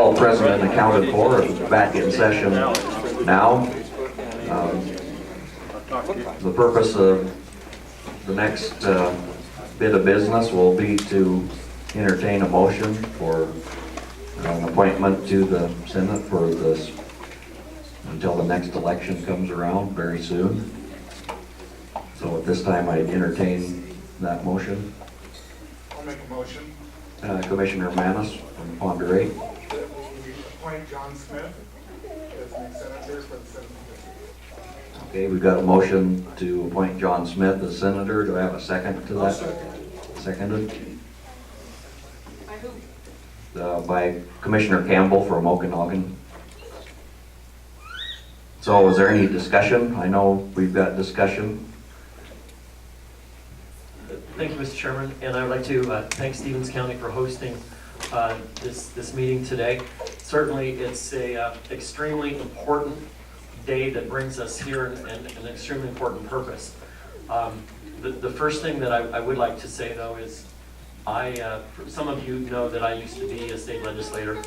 all present and accounted for, and back in session now. The purpose of the next bit of business will be to entertain a motion for an appointment to the Senate for this until the next election comes around very soon. So at this time, I entertain that motion. I'll make a motion Commissioner Manis from Ponderay. that we appoint John Smith as the senator for the 7th district. Okay, we've got a motion to appoint John Smith as senator. Do I have a second to that? Seconded. By who? By Commissioner Campbell from Okanagan. So is there any discussion? I know we've got discussion. Thank you, Mr. Chairman, and I would like to thank Stevens County for hosting this meeting today. Certainly, it's a extremely important day that brings us here and an extremely important purpose. The first thing that I would like to say, though, is some of you know that I used to be a state legislator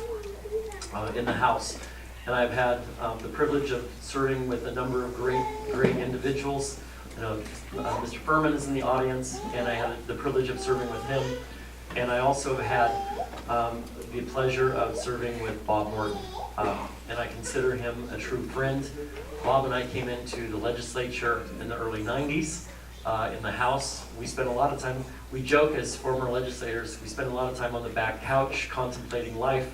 in the House, and I've had the privilege of serving with a number of great individuals. You know, Mr. Furman is in the audience, and I had the privilege of serving with him. And I also had the pleasure of serving with Bob Morton. And I consider him a true friend. Bob and I came into the legislature in the early 90s in the House. We spent a lot of time, we joke as former legislators, we spent a lot of time on the back couch contemplating life.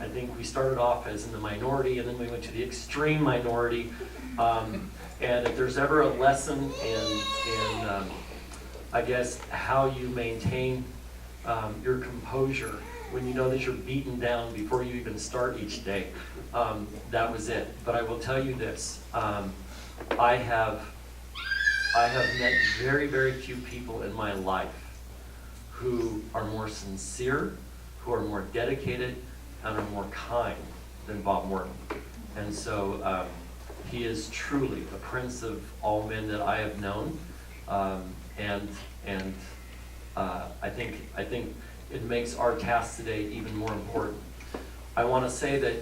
I think we started off as in the minority, and then we went to the extreme minority. And if there's ever a lesson in I guess, how you maintain your composure when you know that you're beaten down before you even start each day, that was it. But I will tell you this, I have met very, very few people in my life who are more sincere, who are more dedicated, and are more kind than Bob Morton. And so, he is truly the prince of all men that I have known, and I think it makes our task today even more important. I want to say that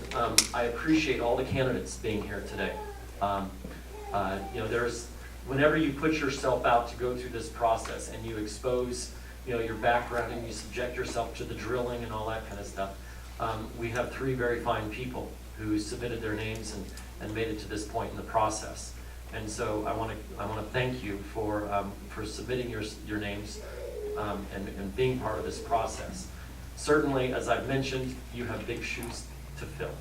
I appreciate all the candidates being here today. You know, whenever you put yourself out to go through this process and you expose, you know, your background and you subject yourself to the drilling and all that kind of stuff, we have 3 very fine people who submitted their names and made it to this point in the process. And so I want to thank you for submitting your names and being part of this process. Certainly, as I've mentioned, you have big shoes to fill,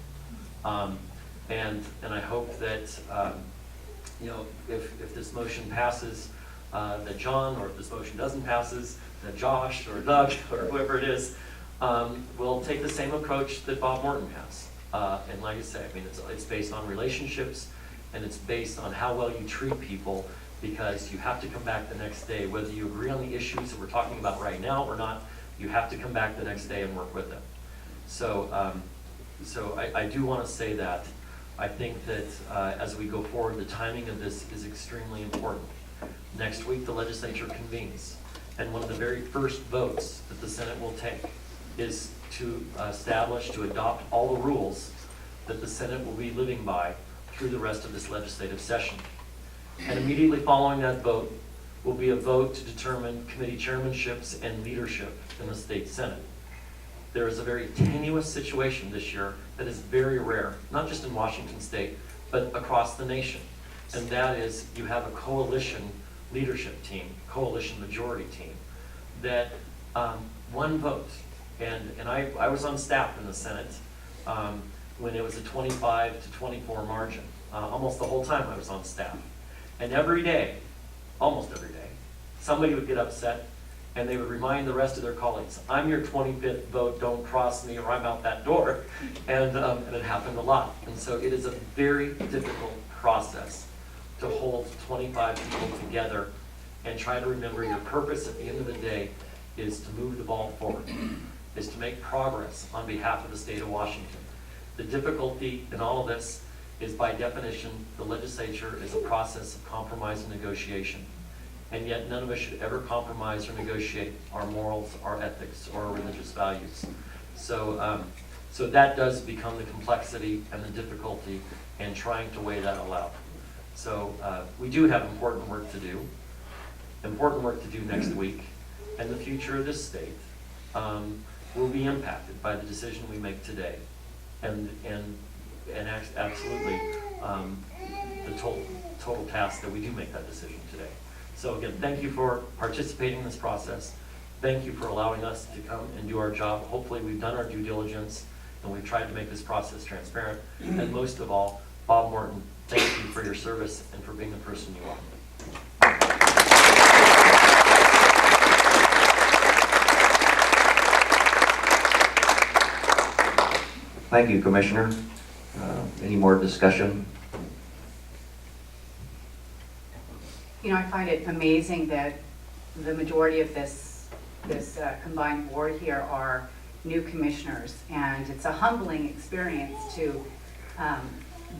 and I hope that you know, if this motion passes, that John, or if this motion doesn't passes, that Josh or Doug or whoever it is will take the same approach that Bob Morton has. And like I say, I mean, it's based on relationships, and it's based on how well you treat people, because you have to come back the next day, whether you agree on the issues that we're talking about right now or not, you have to come back the next day and work with them. So, I do want to say that I think that as we go forward, the timing of this is extremely important. Next week, the legislature convenes, and one of the very first votes that the Senate will take is to adopt all the rules that the Senate will be living by through the rest of this legislative session. And immediately following that vote will be a vote to determine committee chairmanships and leadership in the state Senate. There is a very tenuous situation this year that is very rare, not just in Washington State, but across the nation. And that is, you have a coalition leadership team, coalition majority team, that one vote. And I was on staff in the Senate when it was a 25 to 24 margin. Almost the whole time I was on staff. And every day, almost every day, somebody would get upset and they would remind the rest of their colleagues, I'm your 25th vote, don't cross me or I'm out that door. And it happened a lot. And so it is a very difficult process to hold 25 people together and try to remember your purpose at the end of the day is to move the ball forward, is to make progress on behalf of the state of Washington. The difficulty in all of this is, by definition, the legislature is a process of compromise and negotiation. And yet none of us should ever compromise or negotiate our morals, our ethics, or our religious values. So So that does become the complexity and the difficulty in trying to weigh that all out. So we do have important work to do next week, and the future of this state will be impacted by the decision we make today, and absolutely the total task that we do make that decision today. So again, thank you for participating in this process. Thank you for allowing us to come and do our job. Hopefully we've done our due diligence and we've tried to make this process transparent. And most of all, Bob Morton, thank you for your service and for being the person you are. Thank you, Commissioner. Any more discussion? You know, I find it amazing that the majority of this combined board here are new commissioners, and it's a humbling experience to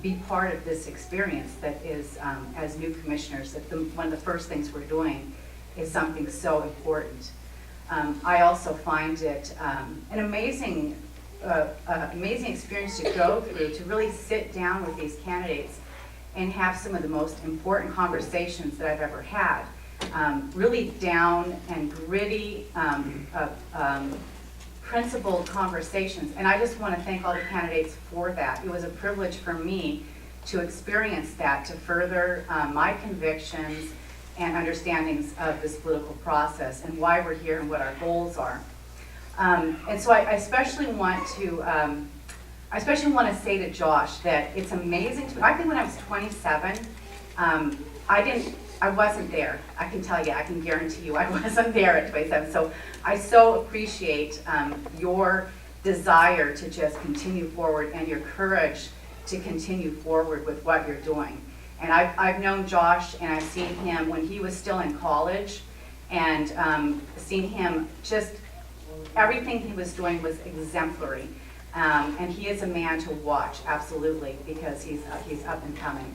be part of this experience that is, as new commissioners, that one of the first things we're doing is something so important. I also find it an amazing experience to go through, to really sit down with these candidates and have some of the most important conversations that I've ever had. Really down and gritty, principled conversations. And I just want to thank all the candidates for that. It was a privilege for me to experience that, to further my convictions and understandings of this political process and why we're here and what our goals are. And so I especially want to say to Josh that it's amazing to me. I think when I was 27, I wasn't there. I can tell you, I can guarantee you I wasn't there at 27. So I so appreciate your desire to just continue forward and your courage to continue forward with what you're doing. And I've known Josh, and I've seen him when he was still in college, and seen him just, everything he was doing was exemplary. And he is a man to watch, absolutely, because he's up and coming.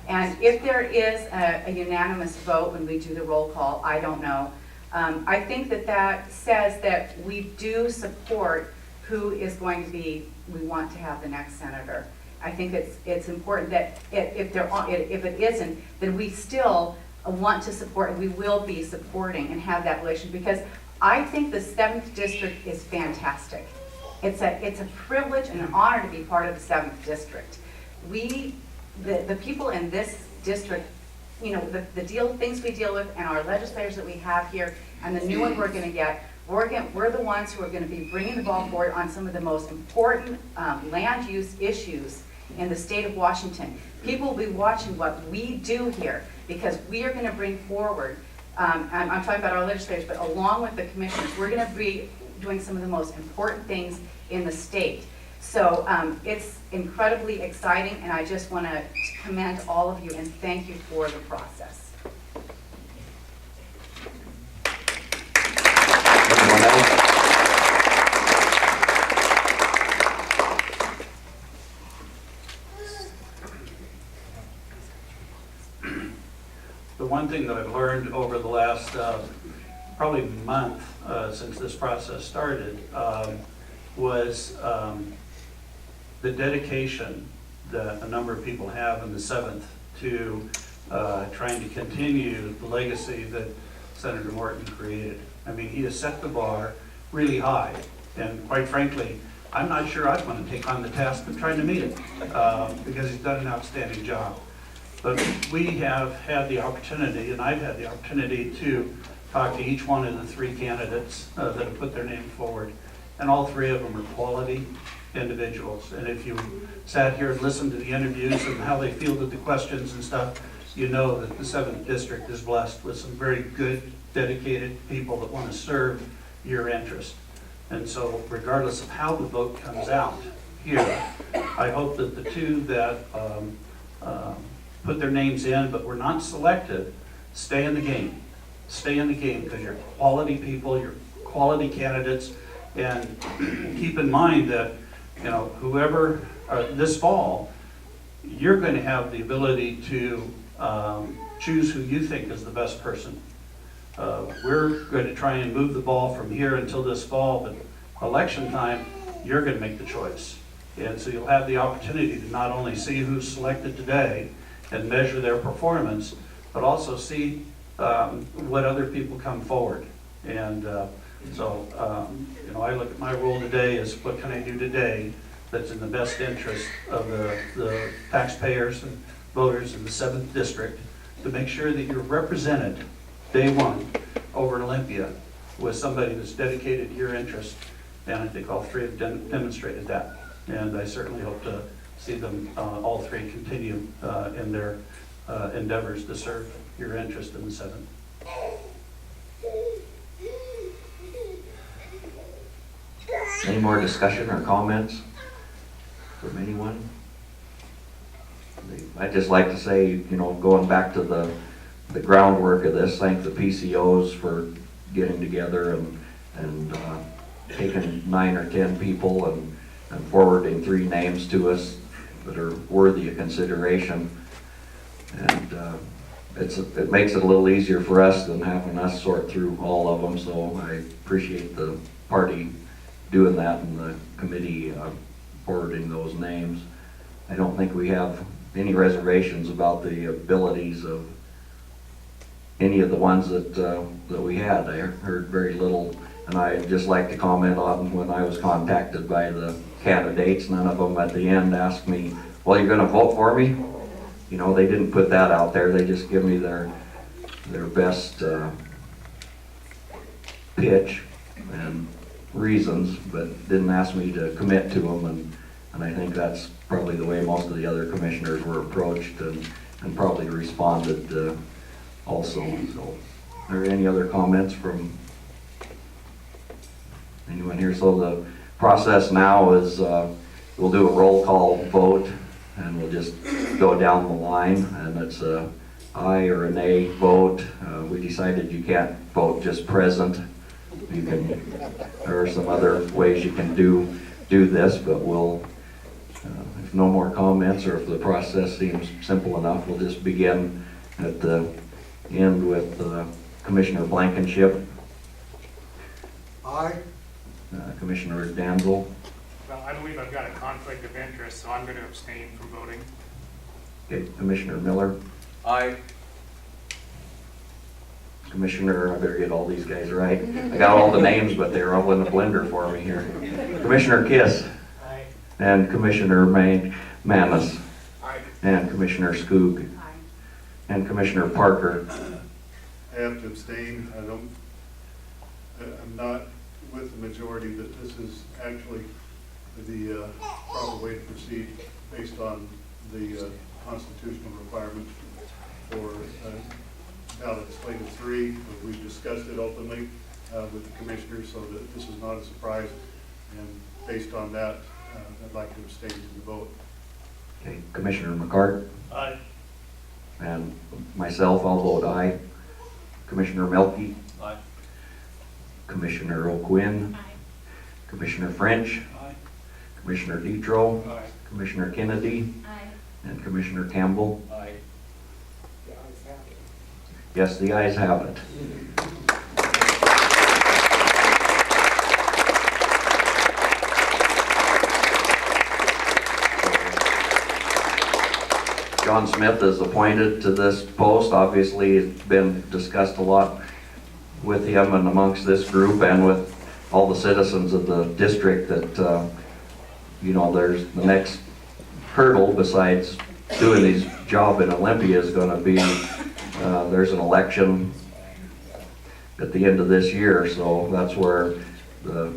And if there is a unanimous vote when we do the roll call, I don't know. I think that says that we do support who is going to be, we want to have the next senator. I think it's important that if it isn't, then we still want to support, and we will be supporting and have that relation, because I think the 7th District is fantastic. It's a privilege and an honor to be part of the 7th District. The people in this district, you know, the things we deal with, and our legislators that we have here, and the new one we're going to get, we're the ones who are going to be bringing the ball forward on some of the most important land use issues in the state of Washington. People will be watching what we do here, because we are going to bring forward, I'm talking about our legislators, but along with the commissioners, we're going to be doing some of the most important things in the state. So it's incredibly exciting, and I just want to commend all of you and thank you for the process. Anyone else? The one thing that I've learned over the last probably month since this process started was the dedication that a number of people have in the 7th to trying to continue the legacy that Senator Morton created. I mean, he has set the bar really high, and quite frankly, I'm not sure I'd want to take on the task of trying to meet it because he's done an outstanding job. But we have had the opportunity, and I've had the opportunity to talk to each one of the 3 candidates that have put their name forward, and all 3 of them are quality individuals. And if you sat here and listened to the interviews and how they fielded the questions and stuff, you know that the 7th District is blessed with some very good, dedicated people that want to serve your interest. And so regardless of how the vote comes out here, I hope that the 2 that put their names in but were not selected stay in the game. Stay in the game, because you're quality people, you're quality candidates, and keep in mind that, you know, whoever, this fall, you're going to have the ability to choose who you think is the best person. We're going to try and move the ball from here until this fall, but election time, you're going to make the choice. And so you'll have the opportunity to not only see who's selected today and measure their performance, but also see what other people come forward. And I look at my role today as what can I do today that's in the best interest of the taxpayers and voters in the 7th District to make sure that you're represented day one over in Olympia with somebody that's dedicated to your interest. And I think all three have demonstrated that. And I certainly hope to see them, all three, continue in their endeavors to serve your interest in the 7th. Any more discussion or comments from anyone? I'd just like to say, going back to the groundwork of this, thank the PCOs for getting together and taking 9 or 10 people and forwarding 3 names to us that are worthy of consideration. And it makes it a little easier for us than having us sort through all of them, so I appreciate the party doing that and the committee forwarding those names. I don't think we have any reservations about the abilities of any of the ones that we had. I heard very little, and I'd just like to comment on when I was contacted by the candidates, none of them at the end asked me, well, you're gonna vote for me? They didn't put that out there. They just give me their best pitch and reasons, but didn't ask me to commit to them, and I think that's probably the way most of the other commissioners were approached and probably responded also. So, are there any other comments from anyone here? So the process now is we'll do a roll call vote, and we'll just go down the line, and it's a aye or a nay vote. We decided you can't vote just present. There are some other ways you can do this, but we'll, if no more comments or if the process seems simple enough, we'll just begin at the end with Commissioner Blankenship. Aye. Commissioner Danzel. Well, I believe I've got a conflict of interest, so I'm going to abstain from voting. Okay, Commissioner Miller. Aye. Commissioner, I better get all these guys right. I got all the names, but they're all in the blender for me here. Commissioner Kiss. Aye. And Commissioner Manis. Aye. And Commissioner Skoog. Aye. And Commissioner Parker. I have to abstain. I'm not with the majority that this is actually the proper way to proceed based on the constitutional requirements for ballot slate of 3. We've discussed it openly with the commissioners, so that this is not a surprise. And based on that, I'd like to abstain from the vote. Okay, Commissioner McCart. Aye. And myself, I'll vote aye. Commissioner Melky. Aye. Commissioner O'Quinn. Aye. Commissioner French. Aye. Commissioner Detro. Aye. Commissioner Kennedy. Aye. And Commissioner Campbell. Aye. Yes, the ayes have it. John Smith is appointed to this post. Obviously, it's been discussed a lot with him and amongst this group and with all the citizens of the district that, there's the next hurdle besides doing his job in Olympia is going to be, there's an election at the end of this year, so that's where the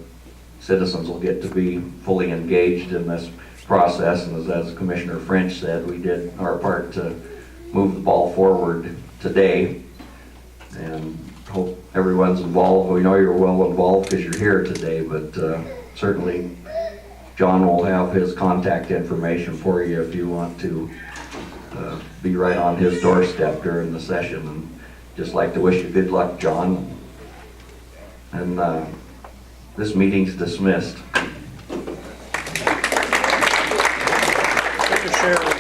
citizens will get to be fully engaged in this process. And as Commissioner French said, we did our part to move the ball forward today, and hope everyone's involved. We know you're well involved because you're here today, but certainly John will have his contact information for you if you want to be right on his doorstep during the session. And just like to wish you good luck, John. And this meeting's dismissed. Share.